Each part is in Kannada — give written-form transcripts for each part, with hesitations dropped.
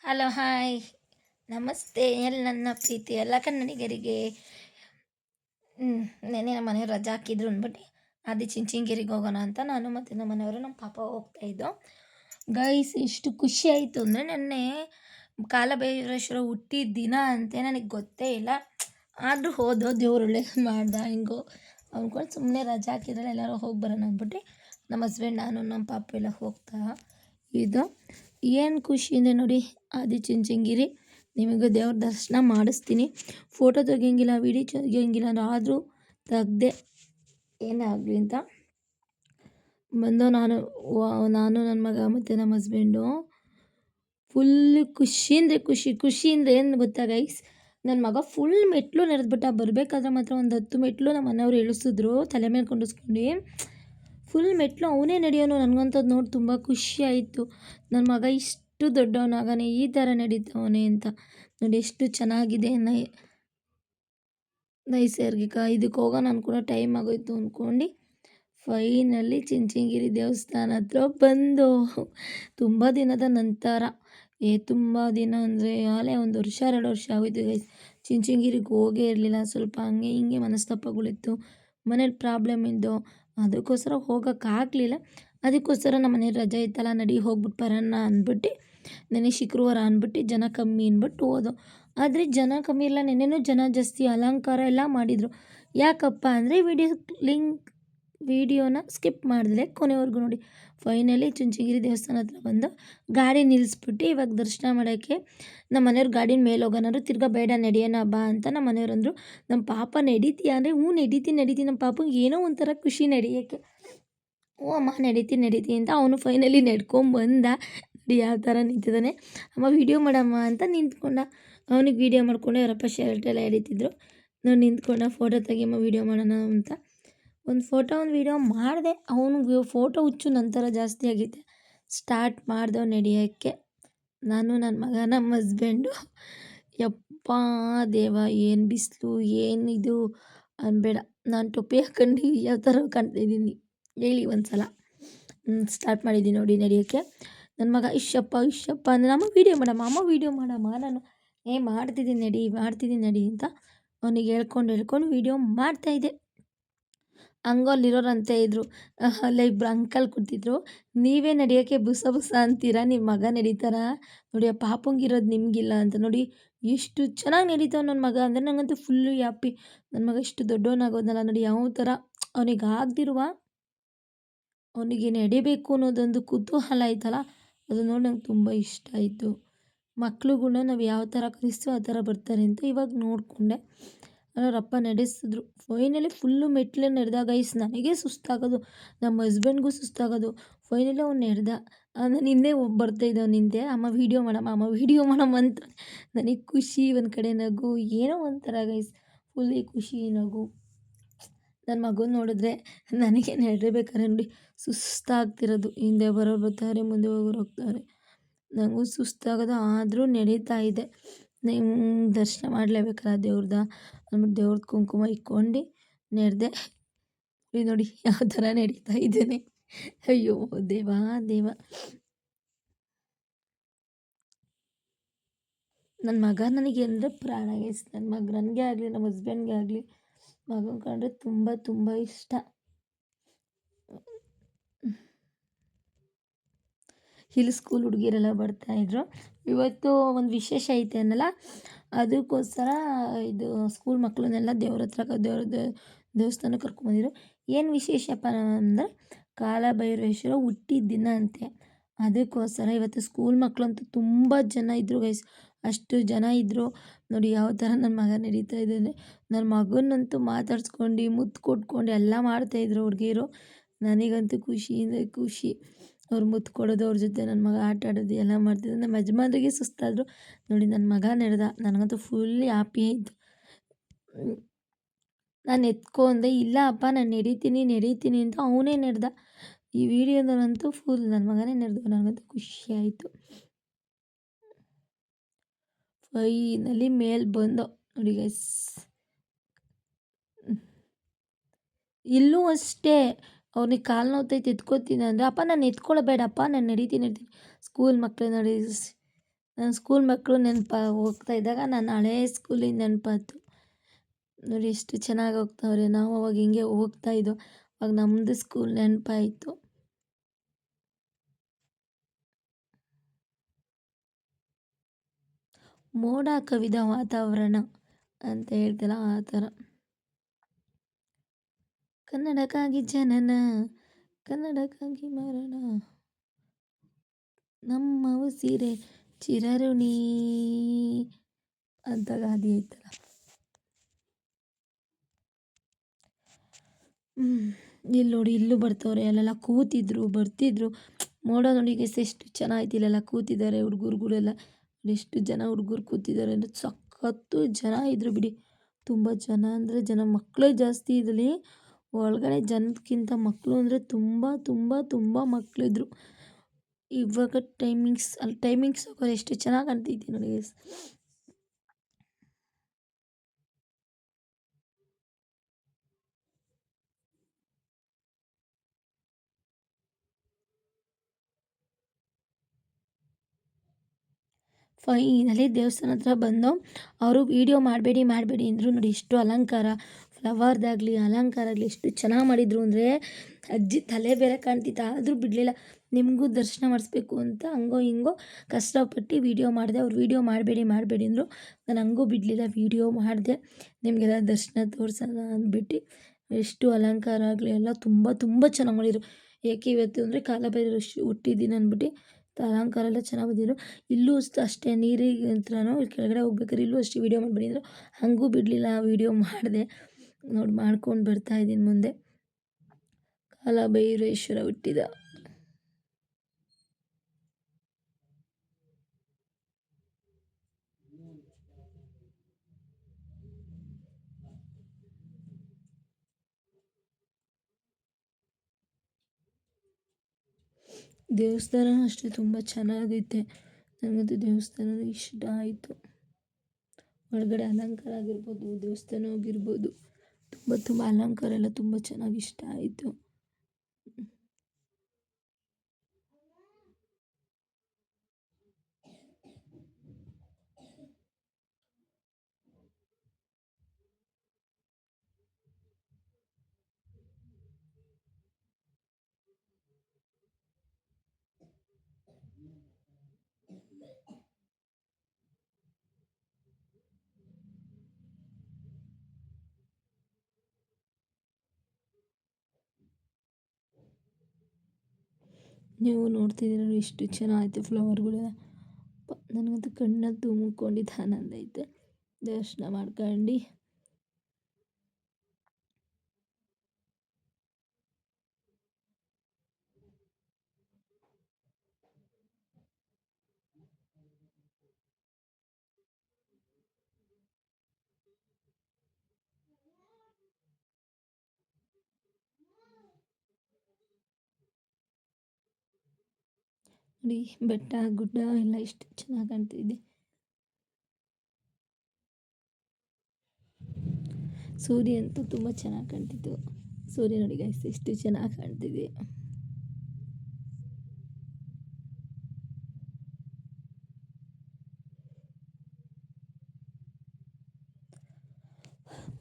ಹಲೋ ಹಾಯ್ ನಮಸ್ತೆ ನನ್ನ ಪ್ರೀತಿ ಎಲ್ಲ ಕನ್ನಡಿಗರಿಗೆ. ನೆನ್ನೆ ನಮ್ಮ ಮನೆಯವ್ರು ರಜಾ ಹಾಕಿದ್ರು ಅಂದ್ಬಿಟ್ಟು ಚುಂಚನಗಿರಿಗೆ ಹೋಗೋಣ ಅಂತ ನಾನು ಮತ್ತು ನಮ್ಮ ಮನೆಯವರು ನಮ್ಮ ಪಾಪ ಹೋಗ್ತಾಯಿದ್ದೋ. ಗೈಸ್ ಎಷ್ಟು ಖುಷಿ ಆಯಿತು ಅಂದರೆ ನೆನ್ನೆ ಕಾಲಭೈರೇಶ್ವರ ಹುಟ್ಟಿದ ದಿನ ಅಂತೆ ನನಗೆ ಗೊತ್ತೇ ಇಲ್ಲ. ಆದರೂ ಹೋದೋ ದೇವ್ರು ಒಳ್ಳೇದು ಮಾಡ್ದ ಹಿಂಗೋ ಅಂದ್ಕೊಂಡು ಸುಮ್ಮನೆ ರಜಾ ಹಾಕಿದ್ರಲ್ಲ ಎಲ್ಲರೂ ಹೋಗಿ ಬರೋಣ ಅಂದ್ಬಿಟ್ಟು ನಮ್ಮ ಹಸ್ಬೆಂಡ್ ನಾನು ನಮ್ಮ ಪಾಪ ಎಲ್ಲ ಹೋಗ್ತಾ ಇದು ಏನು ಖುಷಿ ಅಂದರೆ ನೋಡಿ ಚುಂಚನಗಿರಿ ನಿಮಗೆ ದೇವ್ರ ದರ್ಶನ ಮಾಡಿಸ್ತೀನಿ. ಫೋಟೋ ತೆಗಿಯೋಂಗಿಲ್ಲ ವೀಡಿಯೋ ತೆಗಿಯೋಂಗಿಲ್ಲ ಆದರೂ ತೆಗ್ದೆ ಏನೇ ಆಗಲಿ ಅಂತ ಬಂದು ನಾನು ನನ್ನ ಮಗ ಮತ್ತು ನಮ್ಮ ಹಸ್ಬೆಂಡು ಫುಲ್ಲು ಖುಷಿ ಅಂದರೆ ಖುಷಿ ಅಂದರೆ ಏನು ಗೊತ್ತಾ ಗೈಸ್, ನನ್ನ ಮಗ ಫುಲ್ ಮೆಟ್ಲು ನೆರೆದ್ಬಿಟ್ಟ. ಬರಬೇಕಾದ್ರೆ ಮಾತ್ರ ಒಂದು 10 ಮೆಟ್ಲು ನಮ್ಮ ಮನೆಯವ್ರು ಇಳಿಸಿದ್ರು ತಲೆ ಮೇಲೆ ಕೊಂಡಿಸ್ಕೊಂಡು. ಫುಲ್ ಮೆಟ್ಲು ಅವನೇ ನಡೆಯೋನು. ನನಗಂತದ್ದು ನೋಡಿ ತುಂಬ ಖುಷಿ ಆಯಿತು. ನನ್ನ ಮಗ ಇಷ್ಟು ದೊಡ್ಡವನಾಗನೆ ಈ ಥರ ನಡೀತವನೆ ಅಂತ ನೋಡಿ ಎಷ್ಟು ಚೆನ್ನಾಗಿದೆ. ನೈಸರ್ಗಿಕ ಇದಕ್ಕೆ ಹೋಗೋಣ ಅಂದ್ಕೊಂಡು ಟೈಮ್ ಆಗೋಯ್ತು ಅಂದ್ಕೊಂಡು ಫೈನಲಿ ಚುಂಚನಗಿರಿ ದೇವಸ್ಥಾನ ಹತ್ರ ಬಂದು ತುಂಬ ದಿನದ ನಂತರ ತುಂಬ ದಿನ ಅಂದರೆ ಆಲೇ 1 ವರ್ಷ 2 ವರ್ಷ ಆಗೋಯ್ತು ಗೈಸ್ ಚುಂಚನಗಿರಿಗೆ ಹೋಗೇ ಇರಲಿಲ್ಲ. ಸ್ವಲ್ಪ ಹಂಗೆ ಹಿಂಗೆ ಮನಸ್ತಾಪಗಳಿತ್ತು, ಮನೇಲಿ ಪ್ರಾಬ್ಲಮ್ ಇದ್ದು, ಅದಕ್ಕೋಸ್ಕರ ಹೋಗೋಕ್ಕಾಗಲಿಲ್ಲ. ಅದಕ್ಕೋಸ್ಕರ ನಮ್ಮ ಮನೇಲಿ ರಜೆ ಇತ್ತಲ್ಲ ನಡಿ ಹೋಗ್ಬಿಟ್ಟು ಬರೋಣ ಅಂದ್ಬಿಟ್ಟು ನೆನ್ನೆ ಶುಕ್ರವಾರ ಅಂದ್ಬಿಟ್ಟು ಜನ ಕಮ್ಮಿ ಅಂದ್ಬಿಟ್ಟು ಹೋದೋ. ಆದರೆ ಜನ ಕಮ್ಮಿ ಇಲ್ಲ, ನೆನ್ನೆನೂ ಜನ ಜಾಸ್ತಿ, ಅಲಂಕಾರ ಎಲ್ಲ ಮಾಡಿದರು. ಯಾಕಪ್ಪ ಅಂದರೆ ವೀಡಿಯೋನ ಸ್ಕಿಪ್ ಮಾಡಿದ್ರೆ ಕೊನೆವರೆಗೂ ನೋಡಿ. ಫೈನಲಿ ಚುಂಚನಗಿರಿ ದೇವಸ್ಥಾನ ಹತ್ರ ಬಂದು ಗಾಡಿ ನಿಲ್ಲಿಸ್ಬಿಟ್ಟು ಇವಾಗ ದರ್ಶನ ಮಾಡೋಕ್ಕೆ ನಮ್ಮ ಮನೆಯವ್ರು ಗಾಡಿನ ಮೇಲೆ ಹೋಗೋಣರು ತಿರ್ಗಾ ಬೇಡ ನಡೆಯೋಣ ಬಾ ಅಂತ ನಮ್ಮ ಮನೆಯವ್ರು ಅಂದರು. ನಮ್ಮ ಪಾಪ ನಡೀತೀಯ ಅಂದರೆ ಹ್ಞೂ ನಡೀತೀನಿ. ನಮ್ಮ ಪಾಪಂಗೆ ಏನೋ ಒಂಥರ ಖುಷಿ ನಡೆಯೋಕ್ಕೆ. ಹ್ಞೂ ಅಮ್ಮ ನಡೀತೀನಿ ಅಂತ ಅವನು ಫೈನಲಿ ನಡ್ಕೊಂಬಂದ. ನೋಡಿ ಯಾವ ಥರ ನಿಂತಿದ್ದಾನೆ. ಅಮ್ಮ ವೀಡಿಯೋ ಮಾಡಮ್ಮ ಅಂತ ನಿಂತ್ಕೊಂಡ. ಅವನಿಗೆ ವೀಡಿಯೋ ಮಾಡಿಕೊಂಡು ಅವರಪ್ಪ ಶರ್ಟ್ ಎಲ್ಲ ಎಳಿತಿದ್ರು. ನಾನು ನಿಂತ್ಕೊಂಡ ಫೋಟೋ ತೆಗಿಯಮ್ಮ ವೀಡಿಯೋ ಮಾಡೋಣ ಅಂತ ಒಂದು ವೀಡಿಯೋ ಮಾಡಿದೆ. ಅವನಿಗೆ ಫೋಟೋ ಹುಚ್ಚು ನಂತರ ಜಾಸ್ತಿ ಆಗೈತೆ. ಸ್ಟಾರ್ಟ್ ಮಾಡ್ದವು ನಡೆಯೋಕ್ಕೆ. ನಾನು ನನ್ನ ಮಗ ನಮ್ಮ ಹಸ್ಬೆಂಡು. ಯಪ್ಪಾ ದೇವ ಏನು ಬಿಸಿಲು ಏನಿದು ಅನ್ಬೇಡ. ನಾನು ಟೊಪ್ಪಿ ಹಾಕ್ಕೊಂಡು ಯಾವ ಥರ ಕಾಣ್ತಾಯಿದ್ದೀನಿ ಹೇಳಿ ಒಂದು ಸಲ. ಸ್ಟಾರ್ಟ್ ಮಾಡಿದ್ದೀನಿ ನೋಡಿ ನಡೆಯೋಕ್ಕೆ. ನನ್ನ ಮಗ ಇಶಪ್ಪ ಅಂದರೆ ಅಮ್ಮ ವೀಡಿಯೋ ಮಾಡಮ್ಮ ನಾನು ಮಾಡ್ತಿದ್ದೀನಿ ನಡಿ ಅಂತ ಅವನಿಗೆ ಹೇಳ್ಕೊಂಡು ವೀಡಿಯೋ ಮಾಡ್ತಾಯಿದ್ದೆ. ಹಂಗೋ ಅಲ್ಲಿರೋರು ಅಂತ ಇದ್ದರು, ಅಲ್ಲ ಇಬ್ಬರು ಅಂಕಲ್ ಕೂತಿದ್ರು, ನೀವೇ ನಡೆಯೋಕ್ಕೆ ಬುಸ ಅಂತೀರಾ, ನಿಮ್ಮ ಮಗ ನಡೀತಾರ ನೋಡಿ ಆ ಪಾಪಂಗಿರೋದು ನಿಮಗಿಲ್ಲ ಅಂತ. ನೋಡಿ ಎಷ್ಟು ಚೆನ್ನಾಗಿ ನಡೀತಾವ ನನ್ನ ಮಗ ಅಂದರೆ ನನಗಂತೂ ಫುಲ್ಲು ಹ್ಯಾಪಿ. ನನ್ನ ಮಗ ಇಷ್ಟು ದೊಡ್ಡವನಾಗೋದಲ್ಲ ನೋಡಿ ಯಾವ ಥರ ಅವನಿಗೆ ಆಗದಿರುವ ಅವನಿಗೆ ನಡಿಬೇಕು ಅನ್ನೋದೊಂದು ಕುತೂಹಲ ಆಯ್ತಲ್ಲ, ಅದು ನೋಡಿ ನಂಗೆ ತುಂಬ ಇಷ್ಟ ಆಯಿತು. ಮಕ್ಳುಗಳ್ನ ನಾವು ಯಾವ ಥರ ಕಲಿಸ್ತೀವೋ ಆ ಥರ ಬರ್ತಾರೆ ಅಂತ ಇವಾಗ ನೋಡಿಕೊಂಡೆ. ಅವರಪ್ಪ ನಡೆಸಿದ್ರು. ಫೈನಲಿ ಫುಲ್ಲು ಮೆಟ್ಲು ನೆಡ್ದ ಗೈಸ್. ನನಗೆ ಸುಸ್ತಾಗೋದು, ನಮ್ಮ ಹಸ್ಬೆಂಡ್ಗೂ ಸುಸ್ತಾಗೋದು. ಫೈನಲಿ ಅವ್ನು ನೆಡ್ದ. ನಾನು ಹಿಂದೆ ಬರ್ತಾಯಿದ್ದವನು ಹಿಂದೆ, ಅಮ್ಮ ವೀಡಿಯೋ ಮಾಡಮ್ಮ ಅಂತ. ನನಗೆ ಖುಷಿ ಒಂದು ಕಡೆ ನಗು ಏನೋ ಒಂಥರ ಗೈಸ್, ಫುಲ್ಲಿ ಖುಷಿ ನಗು. ನನ್ನ ಮಗನ ನೋಡಿದ್ರೆ ನನಗೆ ನಡಿಬೇಕಾದ್ರೆ ನೋಡಿ ಸುಸ್ತಾಗ್ತಿರೋದು. ಹಿಂದೆ ಬರೋರು ಬರ್ತಾರೆ, ಮುಂದೆ ಹೋಗೋರು ಹೋಗ್ತಾರೆ, ನನಗೂ ಸುಸ್ತಾಗೋದು. ಆದರೂ ನಡೀತಾ ಇದೆ. ದರ್ಶನ ಮಾಡಲೇಬೇಕಲ್ಲ ದೇವ್ರದ್ದು ಅಂದ್ಬಿಟ್ಟು ದೇವ್ರದ್ದು ಕುಂಕುಮ ಇಕ್ಕೊಂಡು ನಡೆದೆ. ನೋಡಿ ಯಾವ ಥರ ನಡೀತಾ ಇದ್ದೇನೆ. ಅಯ್ಯೋ ದೇವ. ನನ್ನ ಮಗ ನನಗೆ ಅಂದರೆ ಪ್ರಾಣ ಗೈಸ್. ನನಗೆ ಆಗಲಿ ನಮ್ಮ ಹಸ್ಬೆಂಡ್ಗೆ ಆಗಲಿ ಮಗನ ಕಂಡ್ರೆ ತುಂಬ ಇಷ್ಟ. ಇಲ್ಲಿ ಸ್ಕೂಲ್ ಹುಡುಗಿರೆಲ್ಲ ಬರ್ತಾಯಿದ್ರು. ಇವತ್ತು ಒಂದು ವಿಶೇಷ ಐತೆ ಅನ್ನಲ್ಲ, ಅದಕ್ಕೋಸ್ಕರ ಇದು ಸ್ಕೂಲ್ ಮಕ್ಕಳನ್ನೆಲ್ಲ ದೇವಸ್ಥಾನಕ್ಕೆ ಕರ್ಕೊಂಬಂದಿದ್ರು. ಏನು ವಿಶೇಷಪ್ಪ ಅಂದರೆ ಕಾಲಭೈರೇಶ್ವರ ಹುಟ್ಟಿದ ದಿನ ಅಂತೆ. ಅದಕ್ಕೋಸ್ಕರ ಇವತ್ತು ಸ್ಕೂಲ್ ಮಕ್ಕಳಂತೂ ತುಂಬ ಜನ ಇದ್ದರು ಗೈಸ್. ಅಷ್ಟು ಜನ ಇದ್ದರು ನೋಡಿ ಯಾವ ಥರ ನನ್ನ ಮಗ ನಡೀತಾ ಇದ್ದಾನೆ. ನನ್ನ ಮಗನಂತೂ ಮಾತಾಡ್ಸ್ಕೊಂಡು ಮುತ್ತು ಕೊಟ್ಕೊಂಡು ಎಲ್ಲ ಮಾಡ್ತಾಯಿದ್ರು ಹುಡುಗಿರು. ನನಗಂತೂ ಖುಷಿ ಅಂದರೆ ಖುಷಿ. ಅವ್ರು ಮುತ್ತು ಕೊಡೋದು, ಅವ್ರ ಜೊತೆ ನನ್ನ ಮಗ ಆಟ ಆಡೋದು ಎಲ್ಲ ಮಾಡ್ತಿದ್ರು. ನಮ್ಮ ಯಜಮಾನ್ರಿಗೆ ಸುಸ್ತಾದರು ನೋಡಿ ನನ್ನ ಮಗ ನಡೆದ. ನನಗಂತೂ ಫುಲ್ ಹ್ಯಾಪಿ ಆಯಿತು. ನಾನು ಎತ್ಕೊಂಡೆ, ಇಲ್ಲ ಅಪ್ಪ ನಾನು ನಡೀತೀನಿ ಅಂತ ಅವನೇ ನಡೆದ. ಈ ವಿಡಿಯೋದಲ್ಲಂತೂ ಫುಲ್ ನನ್ನ ಮಗನೇ ನಡೆದ. ನನಗಂತೂ ಖುಷಿ ಆಯಿತು. ಫೈನಲಿ ಮೇಲೆ ಬಂದು ನೋಡಿ ಗೈಸ್. ಇಲ್ಲೂ ಅಷ್ಟೇ ಅವ್ನಿಗೆ ಕಾಲು ನೋವ್ತೈತೆ ಎತ್ಕೋತೀನಿ ಅಂದರೆ, ಅಪ್ಪ ನಾನು ಎತ್ಕೊಳ್ಳಬೇಡಪ್ಪ ನಾನು ನಡೀತೀನಿ. ಸ್ಕೂಲ್ ಮಕ್ಕಳು ನೋಡಿ ನನ್ನ ಸ್ಕೂಲ್ ಮಕ್ಕಳು ಹೋಗ್ತಾ ಇದ್ದಾಗ ನಾನು ಹಳೇ ಸ್ಕೂಲಿನ ನೆನಪಾಯ್ತು. ನೋಡಿ ಎಷ್ಟು ಚೆನ್ನಾಗಿ ಹೋಗ್ತಾವ್ರೆ. ನಾವು ಅವಾಗ ಹಿಂಗೆ ಹೋಗ್ತಾ ಇದ್ದೋ. ಅವಾಗ ನಮ್ಮದು ಸ್ಕೂಲ್ ನೆನಪಾಯಿತು. ಮೋಡ ಕವಿದ ವಾತಾವರಣ ಅಂತ ಹೇಳ್ತಲ್ಲ ಆ ಥರ. ಕನ್ನಡಕ್ಕಾಗಿ ಜನನ, ಕನ್ನಡಕ್ಕಾಗಿ ಮರಣ, ನಮ್ಮ ಉಸಿರೇ ಚಿರಋಣಿ ಅಂತ ಗಾದೆ ಐತಲ್ಲ. ಇಲ್ಲಿ ನೋಡಿ ಇಲ್ಲೂ ಬರ್ತವ್ರೆ. ಅಲ್ಲೆಲ್ಲ ಕೂತಿದ್ರು ಬರ್ತಿದ್ರು. ಮೋಡ ನೋಡಿ ಗೈಸ್ ಎಷ್ಟು ಚೆನ್ನಾಗೈತೆ. ಇಲ್ಲೆಲ್ಲ ಕೂತಿದ್ದಾರೆ ಹುಡುಗರುಗಳೆಲ್ಲ. ಎಷ್ಟು ಜನ ಹುಡುಗರು ಕೂತಿದ್ದಾರೆ ಅಂದರೆ ಸಖತ್ತು ಜನ ಇದ್ರು ಬಿಡಿ. ತುಂಬ ಜನ ಅಂದರೆ ಜನ, ಮಕ್ಕಳೇ ಜಾಸ್ತಿ ಇದ್ರಲ್ಲಿ. ಒಳಗಡೆ ಜನಕ್ಕಿಂತ ಮಕ್ಕಳು ಅಂದರೆ ತುಂಬ ತುಂಬ ತುಂಬ ಮಕ್ಕಳಿದ್ರು. ಇವಾಗ ಟೈಮಿಂಗ್ಸ್ ಎಷ್ಟು ಚೆನ್ನಾಗಿ ಕಾಣ್ತೈತಿ ನೋಡಿ ಗೈಸ್. ಫೈನಲಿ ದೇವಸ್ಥಾನ ಹತ್ರ ಬಂದು ಅವರು ವೀಡಿಯೋ ಮಾಡಬೇಡಿ ಅಂದರು. ನೋಡಿ ಎಷ್ಟು ಅಲಂಕಾರ, ಫ್ಲವರ್ದಾಗಲಿ ಅಲಂಕಾರ ಆಗಲಿ ಎಷ್ಟು ಚೆನ್ನಾಗಿ ಮಾಡಿದರು ಅಂದರೆ ಅಜ್ಜಿ ತಲೆ ಬೇರೆ ಕಾಣ್ತಿತ್ತು. ಆದರೂ ಬಿಡಲಿಲ್ಲ. ನಿಮಗೂ ದರ್ಶನ ಮಾಡಿಸ್ಬೇಕು ಅಂತ ಹಂಗೋ ಹಿಂಗೋ ಕಷ್ಟಪಟ್ಟು ವೀಡಿಯೋ ಮಾಡಿದೆ. ಅವ್ರು ವೀಡಿಯೋ ಮಾಡಬೇಡಿ ಅಂದರು. ನಾನು ಹಂಗೂ ಬಿಡಲಿಲ್ಲ, ವೀಡಿಯೋ ಮಾಡಿದೆ. ನಿಮಗೆಲ್ಲ ದರ್ಶನ ತೋರಿಸೋಣ ಅಂದ್ಬಿಟ್ಟು. ಎಷ್ಟು ಅಲಂಕಾರ ಆಗಲಿ ಎಲ್ಲ ತುಂಬ ತುಂಬ ಚೆನ್ನಾಗಿ ಮಾಡಿದರು. ಏಕೆ ಇವತ್ತು ಅಂದರೆ ಕಾಲಭೈರವ ಹುಟ್ಟಿದ ಅಂದ್ಬಿಟ್ಟು ಅಲಂಕಾರ ಎಲ್ಲ ಚೆನ್ನಾಗಿ ಬಂದಿದ್ರು. ಇಲ್ಲೂ ಅಷ್ಟೇ ನೀರಿಗೆ ಹತ್ರನೂ ಕೆಳಗಡೆ ಹೋಗ್ಬೇಕಾದ್ರೆ ಇಲ್ಲೂ ಅಷ್ಟೇ ವೀಡಿಯೋ ಮಾಡಿ ಬಂದಿದ್ರು. ಹಾಗೂ ಬಿಡಲಿಲ್ಲ, ವೀಡಿಯೋ ಮಾಡಿದೆ. ನೋಡಿ ಮಾಡ್ಕೊಂಡು ಬರ್ತಾಯಿದ್ದೀನಿ ಮುಂದೆ. ಕಾಲಭೈರವೇಶ್ವರ ಹುಟ್ಟಿದ ದೇವಸ್ಥಾನ ಅಷ್ಟೇ ತುಂಬ ಚೆನ್ನಾಗೈತೆ. ನನಗಂತೂ ದೇವಸ್ಥಾನ ಇಷ್ಟ ಆಯಿತು. ಒಳಗಡೆ ಅಲಂಕಾರ ಆಗಿರ್ಬೋದು, ದೇವಸ್ಥಾನ ಆಗಿರ್ಬೋದು, ತುಂಬ ತುಂಬ ಅಲಂಕಾರ ಎಲ್ಲ ತುಂಬ ಚೆನ್ನಾಗಿ ಇಷ್ಟ ಆಯಿತು. ನೀವು ನೋಡ್ತಿದ್ದೀರ ಎಷ್ಟು ಚೆನ್ನಾಗೈತೆ ಫ್ಲವರ್ಗಳೆಲ್ಲ. ನನಗಂತೂ ಕಣ್ಣಲ್ಲಿ ತುಂಬಿಕೊಂಡಿದ್ದು ಆನಂದ ಐತೆ. ದರ್ಶನ ಮಾಡ್ಕೊಂಡು ನೋಡಿ ಬೆಟ್ಟ ಗುಡ್ಡ ಎಲ್ಲ ಎಷ್ಟು ಚೆನ್ನಾಗಿ ಕಾಣ್ತಿದೆ. ಸೂರ್ಯ ಅಂತೂ ತುಂಬ ಚೆನ್ನಾಗಿ ಕಾಣ್ತಿತ್ತು. ಸೂರ್ಯ ನೋಡಿ ಗೈಸ್ ಎಷ್ಟು ಚೆನ್ನಾಗಿ ಕಾಣ್ತಿದೆ.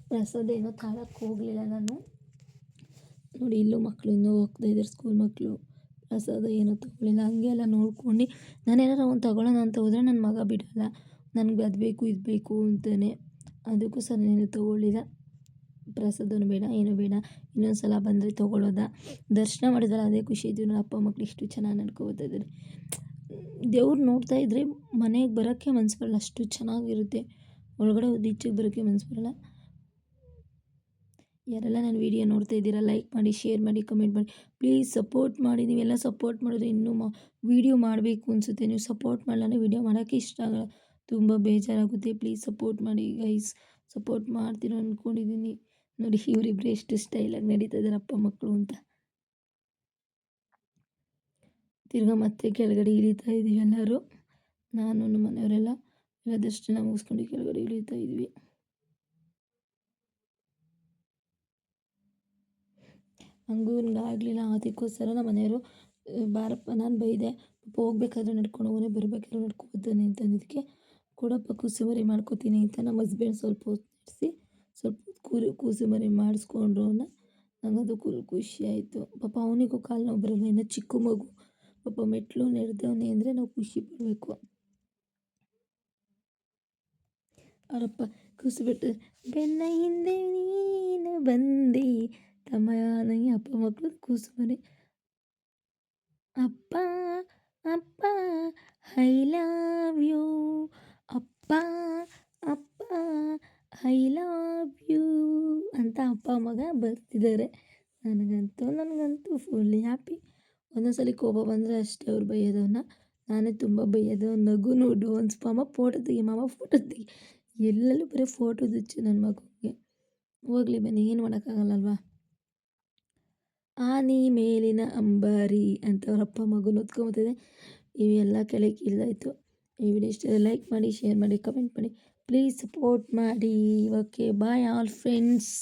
ಪ್ರಸಾದ ಏನೋ ತಾಳಕ್ಕೆ ಹೋಗಲಿಲ್ಲ ನಾನು. ನೋಡಿ ಇಲ್ಲೂ ಮಕ್ಕಳು ಇನ್ನೂ ಹೋಗ್ತಾ ಇದ್ದಾರೆ, ಸ್ಕೂಲ್ ಮಕ್ಕಳು. ಪ್ರಸಾದ ಏನೋ ತೊಗೊಳ್ಳಿಲ್ಲ, ಹಂಗೆ ಎಲ್ಲ ನೋಡ್ಕೊಂಡು ನಾನೇನಾರು ಒಂದು ತೊಗೊಳ್ಳೋಣ ಅಂತ ಹೋದರೆ ನನ್ನ ಮಗ ಬಿಡೋಲ್ಲ. ನನಗೆ ಅದು ಬೇಕು ಇದು ಬೇಕು ಅಂತಾನೆ. ಅದಕ್ಕೋಸ್ಕರ ಏನು ತೊಗೊಳ್ಳಿಲ್ಲ. ಪ್ರಸಾದನೂ ಬೇಡ ಏನೂ ಬೇಡ, ಇನ್ನೊಂದು ಸಲ ಬಂದರೆ ತೊಗೊಳ್ಳೋದ. ದರ್ಶನ ಮಾಡಿದ್ವಲ್ಲ ಅದೇ ಖುಷಿ ಇದ್ವಿ. ನನ್ನ ಅಪ್ಪ ಮಕ್ಕಳು ಎಷ್ಟು ಚೆನ್ನಾಗಿ ನಡ್ಕೊಳ್ತಾ ಇದ್ದಾರೆ. ದೇವ್ರು ನೋಡ್ತಾ ಇದ್ದರೆ ಮನೆಗೆ ಬರೋಕ್ಕೆ ಮನಸ್ಸು ಬರಲ್ಲ, ಅಷ್ಟು ಚೆನ್ನಾಗಿರುತ್ತೆ. ಒಳಗಡೆ ಹೋದ ಈಚೆಗೆ ಬರೋಕ್ಕೆ ಮನಸ್ಸು ಬರಲ್ಲ. ಯಾರೆಲ್ಲ ನನ್ನ ವೀಡಿಯೋ ನೋಡ್ತಾ ಇದ್ದೀರಾ ಲೈಕ್ ಮಾಡಿ, ಶೇರ್ ಮಾಡಿ, ಕಮೆಂಟ್ ಮಾಡಿ. ಪ್ಲೀಸ್ ಸಪೋರ್ಟ್ ಮಾಡಿ. ನೀವೆಲ್ಲ ಸಪೋರ್ಟ್ ಮಾಡಿದ್ರೆ ಇನ್ನೂ ವೀಡಿಯೋ ಮಾಡಬೇಕು ಅನಿಸುತ್ತೆ. ನೀವು ಸಪೋರ್ಟ್ ಮಾಡಲಾಂದ್ರೆ ವೀಡಿಯೋ ಮಾಡೋಕ್ಕೆ ಇಷ್ಟ ಆಗಲ್ಲ, ತುಂಬ ಬೇಜಾರಾಗುತ್ತೆ. ಪ್ಲೀಸ್ ಸಪೋರ್ಟ್ ಮಾಡಿ ಗೈಸ್. ಸಪೋರ್ಟ್ ಮಾಡ್ತೀರ ಅಂದ್ಕೊಂಡಿದ್ದೀನಿ. ನೋಡಿ ಇವರಿಬ್ಬರು ಎಷ್ಟು ಸ್ಟೈಲಾಗಿ ನಡೀತಾ ಇದ್ದಾರೆ ಅಪ್ಪ ಮಕ್ಕಳು ಅಂತ. ತಿರ್ಗಾ ಮತ್ತೆ ಕೆಳಗಡೆ ಇಳಿತಾ ಇದ್ದೀವಿ ಎಲ್ಲರೂ. ನಾನು ನಮ್ಮ ಮನೆಯವರೆಲ್ಲ ಎಲ್ಲ ದರ್ಶನ ಮುಗಿಸ್ಕೊಂಡು ಕೆಳಗಡೆ ಇಳಿತಾ ಇದ್ವಿ. ಹಂಗೂ ಆಗಲಿಲ್ಲ. ಅದಕ್ಕೋಸ್ಕರ ನಮ್ಮ ಮನೆಯವರು ಬಾರಪ್ಪ, ನಾನು ಬೈದೆ, ಪಾಪ ಹೋಗ್ಬೇಕಾದ್ರೆ ನಡ್ಕೊಂಡು ಹೋಗೋನೆ, ಬರಬೇಕಾದ್ರೆ ನಡ್ಕೊಂಡು ಬರ್ತಾನೆ ಅಂತಂದಿದ್ದಕ್ಕೆ ಕೊಡಪ್ಪ ಕೂಸು ಮರಿ ಮಾಡ್ಕೋತೀನಿ ಅಂತ ನಮ್ಮ ಹಸ್ಬೆಂಡ್ ಸ್ವಲ್ಪ ಹೊತ್ತು ನಡೆಸಿ ಸ್ವಲ್ಪ ಹೊತ್ತು ಕೂಸು ಮರಿ ಮಾಡಿಸ್ಕೊಂಡ್ರು ಅವನ್ನ. ನನಗದು ಖುಷಿ ಆಯಿತು. ಪಾಪ ಅವನಿಗೂ ಕಾಲು ನೋವು ಬರಲ್ಲ, ಇನ್ನು ಚಿಕ್ಕ ಮಗು ಪಾಪ ಮೆಟ್ಲು ನೆಡ್ದವನೆ ಅಂದರೆ ನಾವು ಖುಷಿ ಪಡಬೇಕು. ಅವರಪ್ಪ ಕೂಸು ಬಿಟ್ಟು ಬೆನ್ನ ಹಿಂದೆ ನೀನು ಬಂದಿ ತಮ್ಮ ನನಗೆ ಅಪ್ಪ ಮಕ್ಕಳು ಕೂಸು ಮರಿ. ಅಪ್ಪ ಅಪ್ಪ ಐ ಲವ್ ಯು, ಅಪ್ಪ ಅಪ್ಪ ಐ ಲವ್ ಯು ಅಂತ ಅಪ್ಪ ಮಗ ಬರ್ತಿದ್ದಾರೆ. ನನಗಂತೂ ಫುಲ್ ಹ್ಯಾಪಿ. ಒಂದೊಂದ್ಸಲ ಕೋಪ ಬಂದರೆ ಅಷ್ಟೇ ಅವ್ರು ಬೈಯೋದವನ್ನ, ನಾನೇ ತುಂಬ ಬೈಯೋದು. ನಗುನು ಡೋನ್ಸ್ ಮಾಮ ಫೋಟೋ ತೆಗಿ, ಮಾಮ ಫೋಟೋ ತೆಗಿ, ಎಲ್ಲೆಲ್ಲೂ ಬರೀ ಫೋಟೋದು ಹುಚ್ಚು ನನ್ನ ಮಗುಗೆ. ಹೋಗ್ಲಿ ಬನ್ನಿ, ಏನು ಮಾಡೋಕ್ಕಾಗಲ್ಲಲ್ವಾ. ಆನೆ ಮೇಲಿನ ಅಂಬಾರಿ ಅಂತ ಅವರಪ್ಪ ಮಗು ಹೊತ್ಕೊಂಬತ್ತಿದೆ. ಇವೆಲ್ಲ ಕೆಳಗೆ ಇಳಿದಾಯಿತು. ಈ ವಿಡಿಯೋ ಇಷ್ಟ ಲೈಕ್ ಮಾಡಿ, ಶೇರ್ ಮಾಡಿ, ಕಮೆಂಟ್ ಮಾಡಿ, ಪ್ಲೀಸ್ ಸಪೋರ್ಟ್ ಮಾಡಿ. Okay, bye all friends.